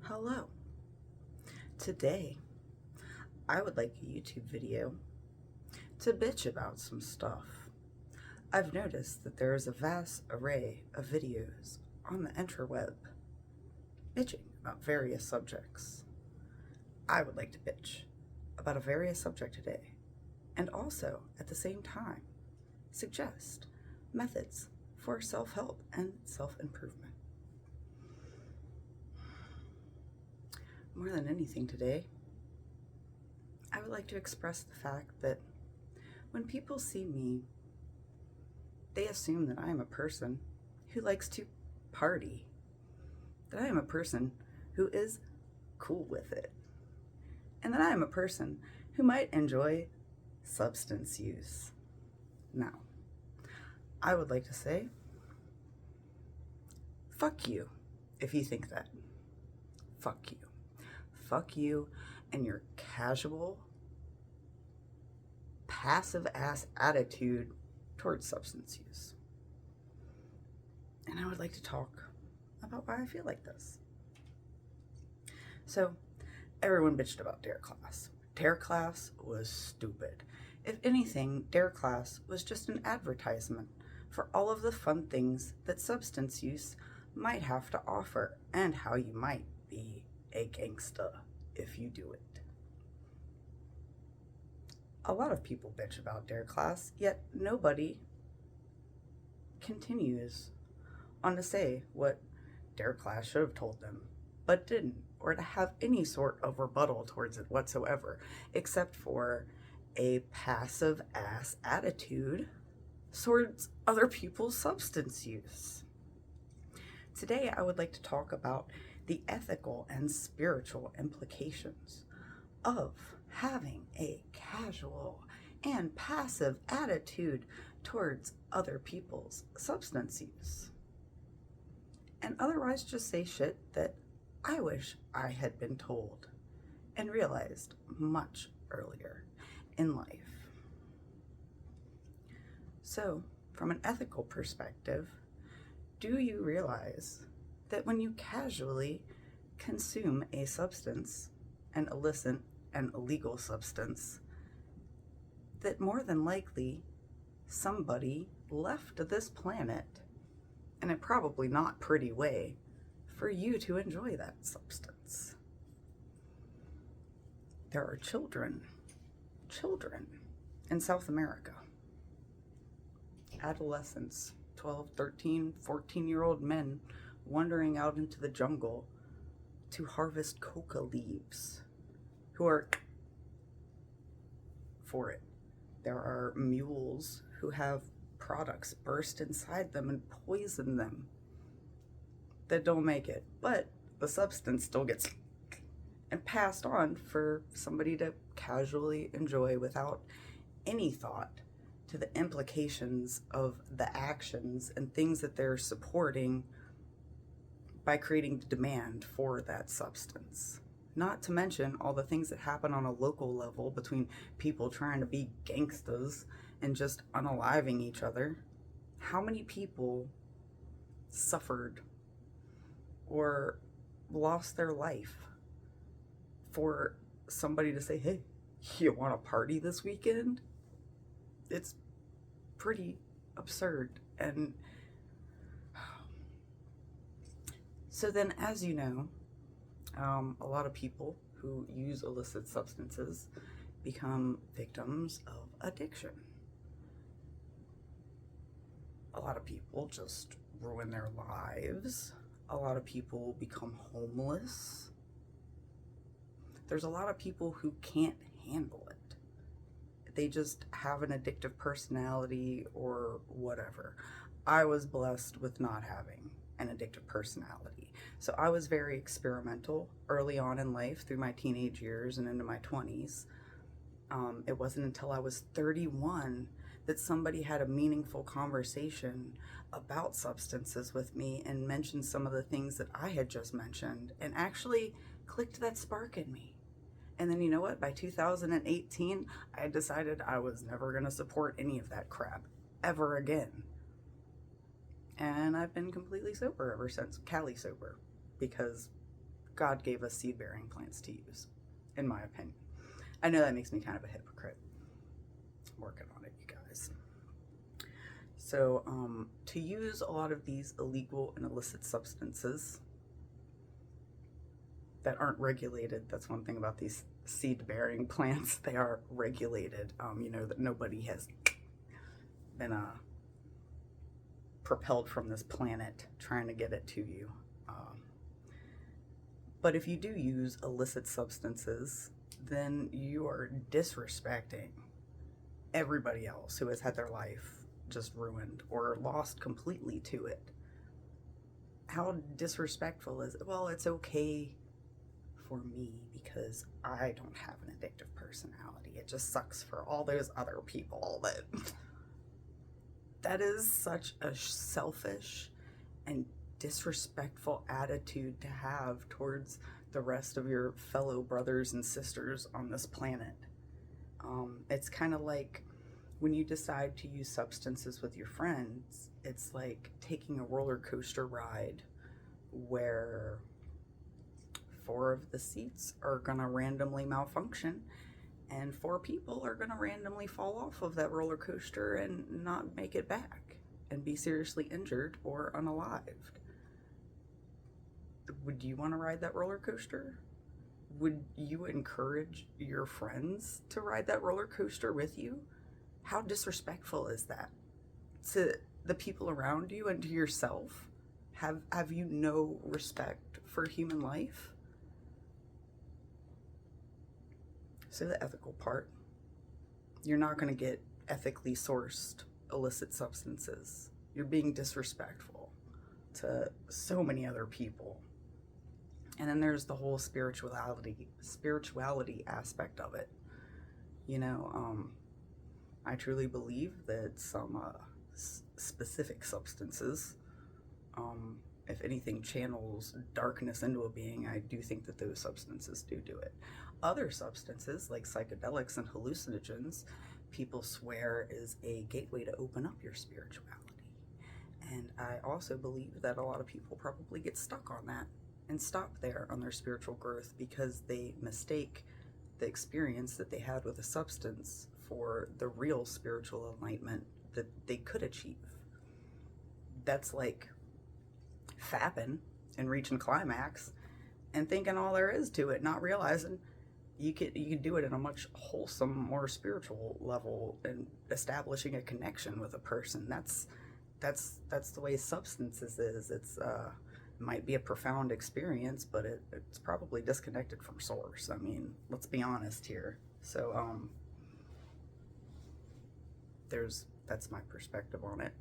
Hello. Today, I would like a YouTube video to bitch about some stuff. I've noticed that there is a vast array of videos on the interweb bitching about various subjects. I would like to bitch about a various subject today, and also, at the same time, suggest methods for self-help and self-improvement. More than anything today, I would like to express the fact that when people see me, they assume that I am a person who likes to party, that I am a person who is cool with it, and that I am a person who might enjoy substance use. Now, I would like to say, fuck you if you think that. Fuck you. Fuck you and your casual, passive-ass attitude towards substance use. And I would like to talk about why I feel like this. So, everyone bitched about Dare class. Dare class was stupid. If anything, Dare class was just an advertisement for all of the fun things that substance use might have to offer and how you might be a gangsta if you do it. A lot of people bitch about Dare class, yet nobody continues on to say what Dare class should have told them, but didn't, or to have any sort of rebuttal towards it whatsoever, except for a passive-ass attitude towards other people's substance use. Today, I would like to talk about the ethical and spiritual implications of having a casual and passive attitude towards other people's substance use. And otherwise just say shit that I wish I had been told and realized much earlier in life. So, from an ethical perspective, do you realize that when you casually consume a substance, an illicit and illegal substance, that more than likely somebody left this planet in a probably not pretty way for you to enjoy that substance? There are children in South America, adolescents, 12, 13, 14-year-old men wandering out into the jungle to harvest coca leaves, who are for it. There are mules who have products burst inside them and poison them that don't make it, but the substance still gets and passed on for somebody to casually enjoy without any thought to the implications of the actions and things that they're supporting by creating demand for that substance. Not to mention all the things that happen on a local level between people trying to be gangstas and just unaliving each other. How many people suffered or lost their life for somebody to say, hey, you want to party this weekend? It's pretty absurd. And so then, as you know, a lot of people who use illicit substances become victims of addiction. A lot of people just ruin their lives. A lot of people become homeless. There's a lot of people who can't handle it. They just have an addictive personality or whatever. I was blessed with not having an addictive personality. So I was very experimental early on in life through my teenage years and into my 20s. It wasn't until I was 31 that somebody had a meaningful conversation about substances with me and mentioned some of the things that I had just mentioned and actually clicked that spark in me. And then, you know what? By 2018, I had decided I was never going to support any of that crap ever again. And I've been completely sober ever since, Cali sober, because God gave us seed-bearing plants to use, in my opinion. I know that makes me kind of a hypocrite. I'm working on it, you guys. So, to use a lot of these illegal and illicit substances that aren't regulated, that's one thing about these seed-bearing plants, they are regulated. That nobody has been propelled from this planet trying to get it to you. But if you do use illicit substances, then you are disrespecting everybody else who has had their life just ruined or lost completely to it. How disrespectful is it? Well, it's okay for me because I don't have an addictive personality. It just sucks for all those other people. That is such a selfish and disrespectful attitude to have towards the rest of your fellow brothers and sisters on this planet. It's kind of like when you decide to use substances with your friends, it's like taking a roller coaster ride where 4 of the seats are gonna randomly malfunction and 4 people are gonna randomly fall off of that roller coaster and not make it back and be seriously injured or unalived. Would you want to ride that roller coaster? Would you encourage your friends to ride that roller coaster with you? How disrespectful is that to the people around you and to yourself? Have you no respect for human life? So the ethical part, you're not going to get ethically sourced illicit substances. You're being disrespectful to so many other people. And then there's the whole spirituality aspect of it. I truly believe that some specific substances, if anything channels darkness into a being, I do think that those substances do it. Other substances, like psychedelics and hallucinogens, people swear is a gateway to open up your spirituality. And I also believe that a lot of people probably get stuck on that and stop there on their spiritual growth because they mistake the experience that they had with a substance for the real spiritual enlightenment that they could achieve. That's like fapping and reaching climax and thinking all there is to it, not realizing you could do it in a much wholesome, more spiritual level and establishing a connection with a person. That's the way substances is. It's might be a profound experience, but it's probably disconnected from source. I mean, let's be honest here. So that's my perspective on it.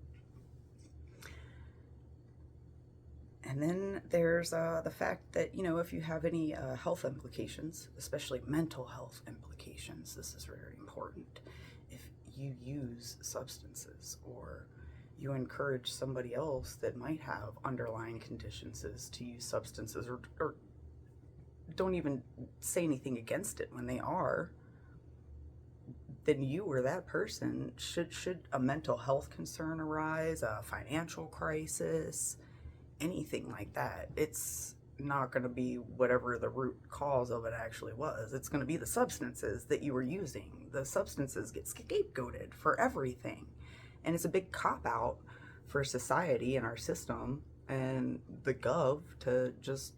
And then there's the fact that, if you have any health implications, especially mental health implications, this is very important. If you use substances or you encourage somebody else that might have underlying conditions to use substances, or don't even say anything against it when they are, then you or that person, should a mental health concern arise, a financial crisis, anything like that, it's not going to be whatever the root cause of it actually was. It's going to be the substances that you were using. The substances get scapegoated for everything. And it's a big cop-out for society and our system and the gov to just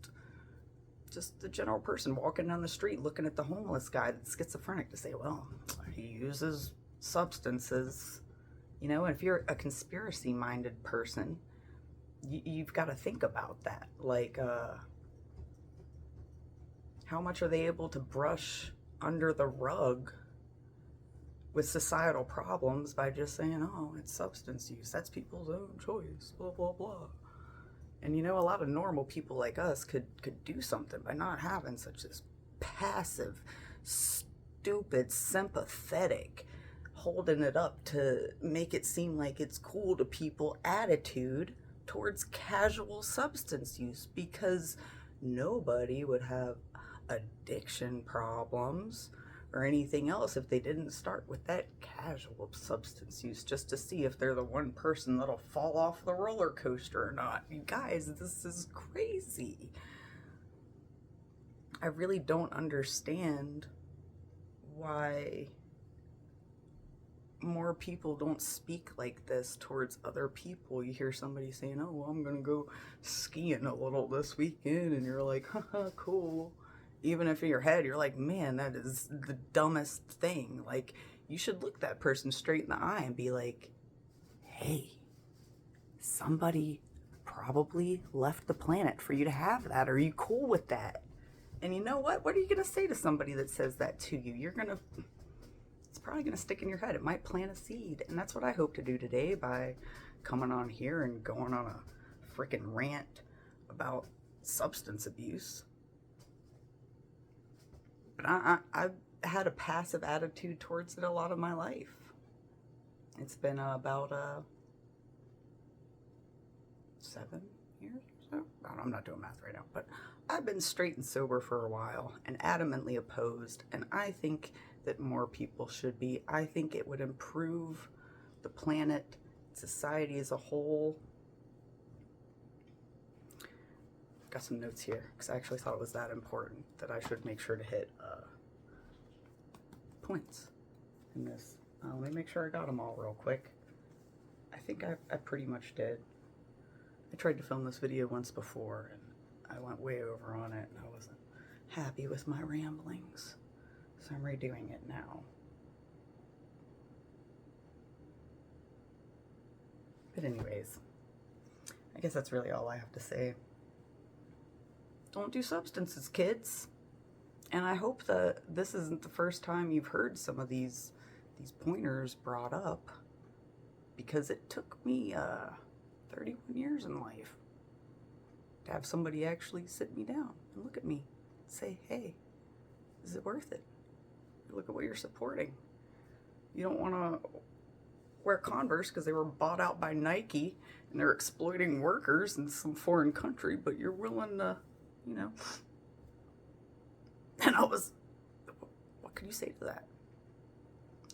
the general person walking down the street looking at the homeless guy that's schizophrenic to say, well, he uses substances. And if you're a conspiracy-minded person, you've got to think about that. Like, how much are they able to brush under the rug with societal problems by just saying, oh, it's substance use, that's people's own choice, blah, blah, blah. And a lot of normal people like us could do something by not having such this passive, stupid, sympathetic, holding it up to make it seem like it's cool to people attitude towards casual substance use, because nobody would have addiction problems or anything else if they didn't start with that casual substance use just to see if they're the one person that'll fall off the roller coaster or not. You guys, this is crazy. I really don't understand why more people don't speak like this towards other people. You hear somebody saying, oh, well, I'm gonna go skiing a little this weekend, and you're like, haha, cool. Even if in your head you're like, man, that is the dumbest thing. Like, you should look that person straight in the eye and be like, hey, somebody probably left the planet for you to have that. Are you cool with that? And you know what? What are you gonna say to somebody that says that to you? It's probably going to stick in your head. It might plant a seed. And that's what I hope to do today by coming on here and going on a freaking rant about substance abuse. But I've had a passive attitude towards it a lot of my life. It's been about 7 years or so. I'm not doing math right now, but I've been straight and sober for a while and adamantly opposed. And I think that more people should be. I think it would improve the planet, society as a whole. Got some notes here because I actually thought it was that important that I should make sure to hit points in this. Let me make sure I got them all real quick. I think I pretty much did. I tried to film this video once before and I went way over on it and I wasn't happy with my ramblings. So I'm redoing it now. But anyways, I guess that's really all I have to say. Don't do substances, kids. And I hope that this isn't the first time you've heard some of these pointers brought up, because it took me 31 years in life to have somebody actually sit me down and look at me and say, hey, is it worth it? Look at what you're supporting. You don't want to wear Converse because they were bought out by Nike and they're exploiting workers in some foreign country, but you're willing to, you know. And what can you say to that?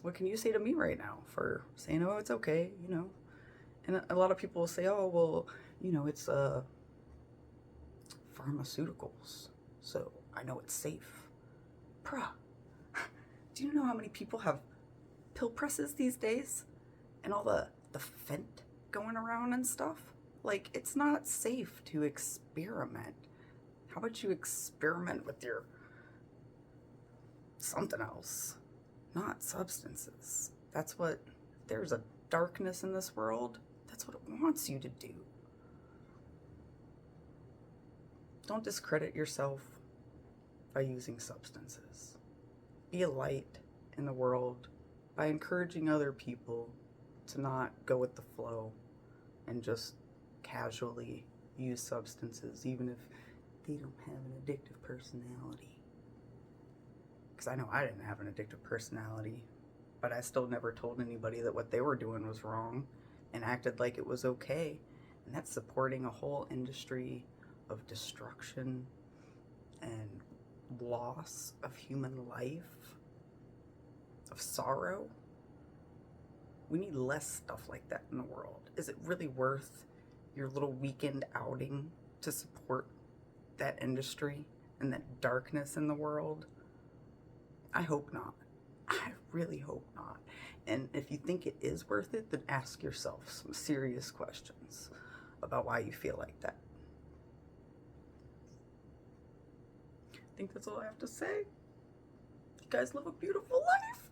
What can you say to me right now for saying, oh, it's okay, you know? And a lot of people will say, oh, well, you know, it's pharmaceuticals, so I know it's safe. Bruh. Do you know how many people have pill presses these days? And all the fent going around and stuff? Like, it's not safe to experiment. How about you experiment with your something else? Not substances. That's what, if there's a darkness in this world, that's what it wants you to do. Don't discredit yourself by using substances. Be a light in the world by encouraging other people to not go with the flow and just casually use substances, even if they don't have an addictive personality. Because I know I didn't have an addictive personality, but I still never told anybody that what they were doing was wrong and acted like it was okay. And that's supporting a whole industry of destruction and loss of human life, of sorrow. We need less stuff like that in the world. Is it really worth your little weekend outing to support that industry and that darkness in the world? I hope not. I really hope not. And if you think it is worth it, then ask yourself some serious questions about why you feel like that. I think that's all I have to say. You guys live a beautiful life.